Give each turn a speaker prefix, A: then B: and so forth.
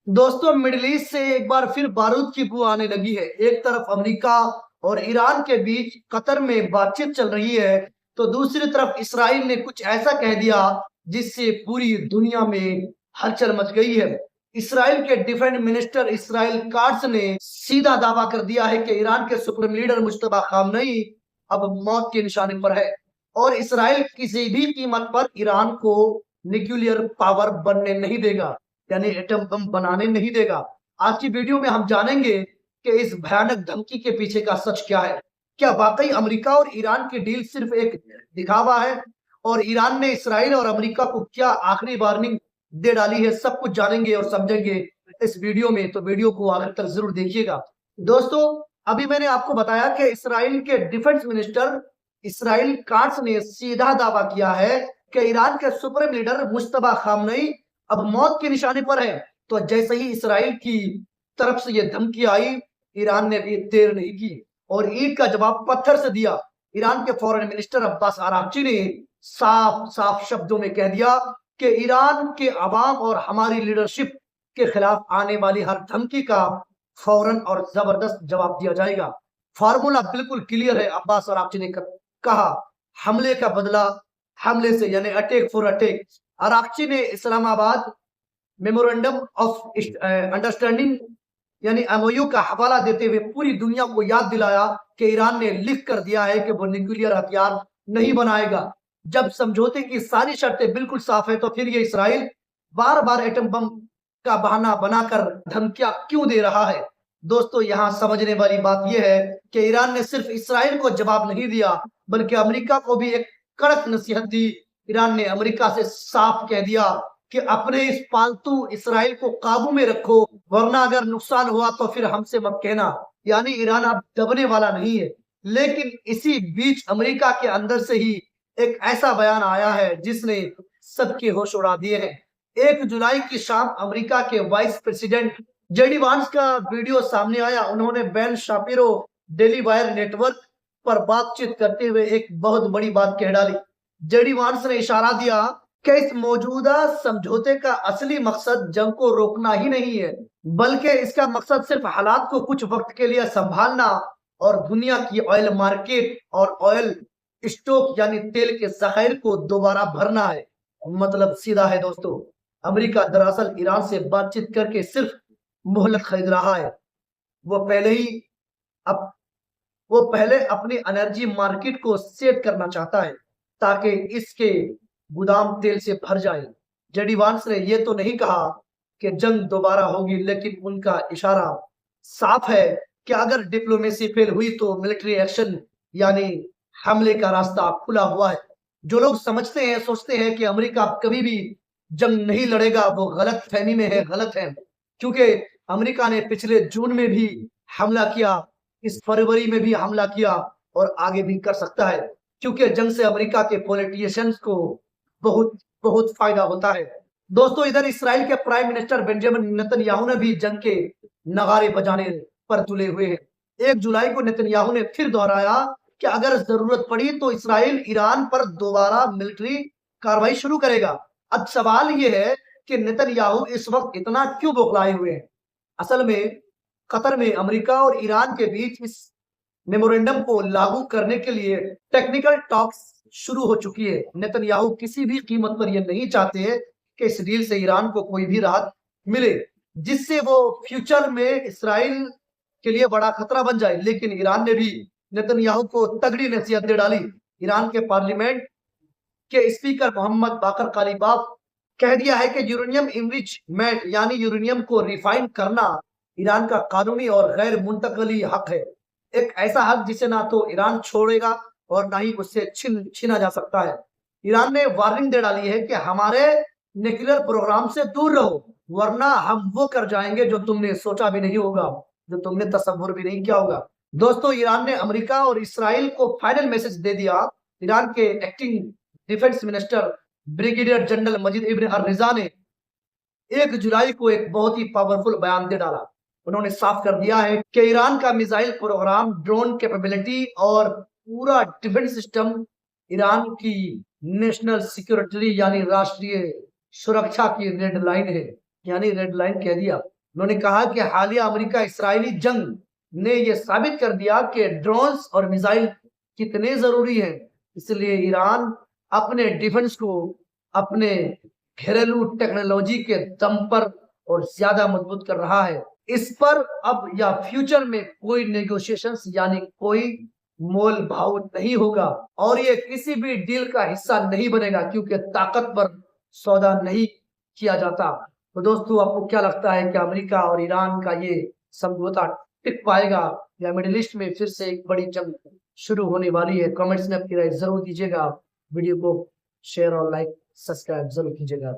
A: दोस्तों, middle east से एक बार फिर बारूद की बू आने लगी है। एक तरफ अमेरिका और ईरान के बीच कतर में बातचीत चल रही है, तो दूसरी तरफ इसराइल ने कुछ ऐसा कह दिया जिससे पूरी दुनिया में हलचल मच गई है। इसराइल के डिफेंस मिनिस्टर इसराइल काट्स ने सीधा दावा कर दिया है कि ईरान के सुप्रीम लीडर मुश्तबा खामनेई अब मौत के निशाने पर है और इसराइल किसी भी कीमत पर ईरान को न्यूक्लियर पावर बनने नहीं देगा, यानी एटम बम बनाने नहीं देगा। आज की वीडियो में हम जानेंगे कि इस भयानक धमकी के पीछे का सच क्या है। क्या वाकई अमेरिका और ईरान की डील सिर्फ एक दिखावा है और ईरान ने इसराइल और अमेरिका को क्या आखिरी वार्निंग दे डाली है? सब कुछ जानेंगे और समझेंगे इस वीडियो में, तो वीडियो को आखिर तक जरूर देखिएगा। दोस्तों, अभी मैंने आपको बताया कि इसराइल के डिफेंस मिनिस्टर इसराइल काट्स ने सीधा दावा किया है कि ईरान के सुप्रीम लीडर मुश्तबा खामनेई अब मौत के निशाने पर है। तो जैसे ही इसराइल की तरफ से यह धमकी आई, ईरान ने भी देर नहीं की और ईद का जवाब पत्थर से दिया। ईरान के फॉरेन मिनिस्टर अब्बास अरागची ने साफ साफ शब्दों में कह दिया कि ईरान के अवाम और हमारी लीडरशिप के खिलाफ आने वाली हर धमकी का फौरन और जबरदस्त जवाब दिया जाएगा। फार्मूला बिल्कुल क्लियर है। अब्बास अरागची ने कहा, हमले का बदला हमले से, यानी अटैक फॉर अटैक। अरागची ने इस्लामाबाद मेमोरेंडम ऑफ अंडरस्टैंडिंग यानी एमओयू का हवाला देते हुए पूरी दुनिया को याद दिलाया कि ईरान ने लिख कर दिया है कि वो न्यूक्लियर हथियार नहीं बनाएगा। जब समझौते की सारी शर्तें बिल्कुल साफ है, तो फिर ये इसराइल बार बार एटम बम का बहाना बनाकर धमकियां क्यों दे रहा है? दोस्तों, यहाँ समझने वाली बात यह है कि ईरान ने सिर्फ इसराइल को जवाब नहीं दिया, बल्कि अमेरिका को भी एक कड़क नसीहत दी। ईरान ने अमेरिका से साफ कह दिया कि अपने इस पालतू इसराइल को काबू में रखो, वरना अगर नुकसान हुआ तो फिर हमसे मत कहना। यानी ईरान अब दबने वाला नहीं है। लेकिन इसी बीच अमेरिका के अंदर से ही एक ऐसा बयान आया है जिसने सबके होश उड़ा दिए हैं। 1 जुलाई की शाम अमेरिका के वाइस प्रेसिडेंट जेडी वांस का वीडियो सामने आया। उन्होंने Ben Shapiro daily wire network पर बातचीत करते हुए एक बहुत बड़ी बात कह डाली। जेडी वांस ने इशारा दिया कि इस मौजूदा समझौते का असली मकसद जंग को रोकना ही नहीं है, बल्कि इसका मकसद सिर्फ हालात को कुछ वक्त के लिए संभालना और दुनिया की ऑयल मार्केट और ऑयल स्टॉक यानी तेल के जखायर को दोबारा भरना है। मतलब सीधा है दोस्तों, अमेरिका दरअसल ईरान से बातचीत करके सिर्फ मोहलत खरीद रहा है। वो पहले ही अब वो पहले अपनी एनर्जी मार्केट को सेट करना चाहता है ताकि इसके गोदाम तेल से भर जाए। जेडी वांस ने यह तो नहीं कहा कि जंग दोबारा होगी, लेकिन उनका इशारा साफ है कि अगर डिप्लोमेसी फेल हुई तो मिलिट्री एक्शन यानी हमले का रास्ता खुला हुआ है। जो लोग समझते हैं, सोचते हैं कि अमेरिका कभी भी जंग नहीं लड़ेगा, वो गलत फहमी में है, गलत है। क्योंकि अमेरिका ने पिछले जून में भी हमला किया, इस फरवरी में भी हमला किया और आगे भी कर सकता है, क्योंकि जंग से अमेरिका के पॉलिटिशियंस को बहुत बहुत फायदा होता है। दोस्तों, इधर इसराइल के प्राइम मिनिस्टर बेंजामिन नेतन्याहू ने भी जंग के नगारे बजाने पर तुले हुए हैं। 1 जुलाई को नेतन्याहू ने फिर दोहराया कि अगर जरूरत पड़ी तो इसराइल ईरान पर दोबारा मिलिट्री कार्रवाई शुरू करेगा। अब सवाल यह है कि नेतन्याहू इस वक्त इतना क्यों बौखलाए हुए हैं? असल में कतर में अमेरिका और ईरान के बीच इस मेमोरेंडम को लागू करने के लिए टेक्निकल टॉक्स शुरू हो चुकी है। नेतन्याहू किसी भी कीमत पर यह नहीं चाहते कि इस डील से ईरान को कोई भी राहत मिले, जिससे वो फ्यूचर में इसराइल के लिए बड़ा खतरा बन जाए। लेकिन ईरान ने भी नेतन्याहू को तगड़ी नसीहत दे डाली। ईरान के पार्लियामेंट के स्पीकर मोहम्मद बाकर कालीबाफ कह दिया है कि यूरेनियम इनरिचमेंट यानी यूरेनियम को रिफाइन करना ईरान का कानूनी और गैर मुंतकली हक है। एक ऐसा हक जिसे ना तो ईरान छोड़ेगा और ना ही उससे छीना जा सकता है। ईरान ने वार्निंग दे डाली है कि हमारे न्यूक्लियर प्रोग्राम से दूर रहो, वरना हम वो कर जाएंगे जो तुमने सोचा भी नहीं होगा, जो तुमने तस्वुर भी नहीं किया होगा। दोस्तों, ईरान ने अमेरिका और इसराइल को फाइनल मैसेज दे दिया। ईरान के acting defence minister brigadier general Majid ibn Ar-Reza ने 1 जुलाई को एक बहुत ही पावरफुल बयान दे डाला। उन्होंने साफ कर दिया है कि ईरान का मिसाइल प्रोग्राम, ड्रोन कैपेबिलिटी और पूरा डिफेंस सिस्टम ईरान की नेशनल सिक्योरिटी यानी राष्ट्रीय सुरक्षा की रेड लाइन है। यानी रेड लाइन कह दिया। उन्होंने कहा कि हालिया अमेरिका इसराइली जंग ने यह साबित कर दिया कि ड्रोन्स और मिसाइल कितने जरूरी हैं। इसलिए ईरान अपने डिफेंस को अपने घरेलू टेक्नोलॉजी के दम पर और ज्यादा मजबूत कर रहा है। इस पर अब या फ्यूचर में कोई नेगोशिएशंस यानी कोई मोल भाव नहीं होगा और ये किसी भी डील का हिस्सा नहीं बनेगा, क्योंकि ताकत पर सौदा नहीं किया जाता। तो दोस्तों, आपको क्या लगता है कि अमेरिका और ईरान का ये समझौता टिक पाएगा या मिडिल ईस्ट में फिर से एक बड़ी जंग शुरू होने वाली है? कमेंट्स में अपनी राय जरूर दीजिएगा। वीडियो को शेयर और लाइक सब्सक्राइब जरूर कीजिएगा।